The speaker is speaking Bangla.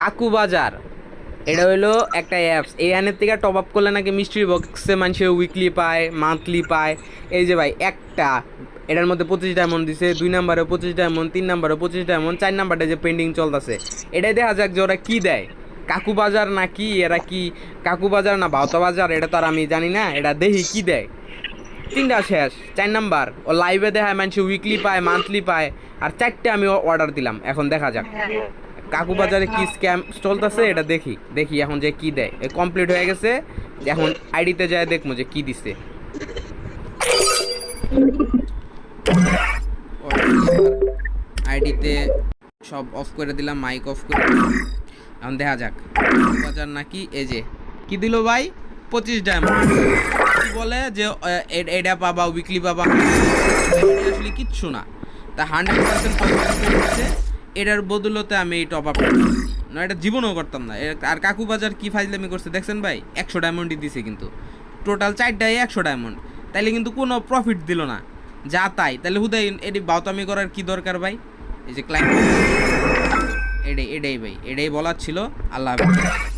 কাকু বাজার, এটা হইলো একটা অ্যাপস। এই অ্যানের থেকে টপ আপ করলে নাকি মিস্ট্রি বক্সে মানুষ উইকলি পায়, মান্থলি পায়। এই যে ভাই একটা, এটার মধ্যে 25 ডায়মন্ড দিছে, 2 নাম্বারে 25 ডায়মন্ড, 3 নাম্বারে 25 ডায়মন্ড, 4 নাম্বারটা যে পেন্ডিং চলতেছে। এটাই দেখা যাক যে ওরা কী দেয়, কাকু বাজার না কি, এরা কি কাকু বাজার না ভাওতা বাজার, এটা তো আর আমি জানি না। এটা দেখি কি দেয়। 3টা শেষ, 4 নাম্বার ও লাইভে দেখায় মানুষ উইকলি পায়, মান্থলি পায়। আর 4টে আমি অর্ডার দিলাম, এখন দেখা যাক কাকু বাজারে কি স্ক্যাম চলতেছে। এটা দেখি দেখি এখন যে কি দেয়। কমপ্লিট হয়ে গেছে, এখন আইডিতে যায় দেখবো যে কি দিছে। আইডিতে সব অফ করে দিলাম, মাইক অফ করে দিলাম। এখন দেখা যাক কাকু বাজার নাকি। এই যে কি দিল ভাই, 25 ডায়মন্ড। কি বলে যে এটা পাবা, উইকলি পাবা, এটা আসলে কিচ্ছু না। তা 100% দিচ্ছে। এটার বদলতে আমি এই টপ আপ না, এটা জীবনেও করতাম না। আর কাকু বাজার কি ফাইজলামি করছে দেখছেন ভাই, 100 ডায়মন্ডই দিছে কিন্তু টোটাল 4টায় 100 ডায়মন্ড। তাইলে কিন্তু কোনো প্রফিট দিল না, যা তাই। তাহলে হুদাই এটি বাউতামি করার কি দরকার ভাই। এই যে ক্লাইন্ট, এটাই ভাই, এটাই বলার ছিল। আল্লাহ হাফেজ।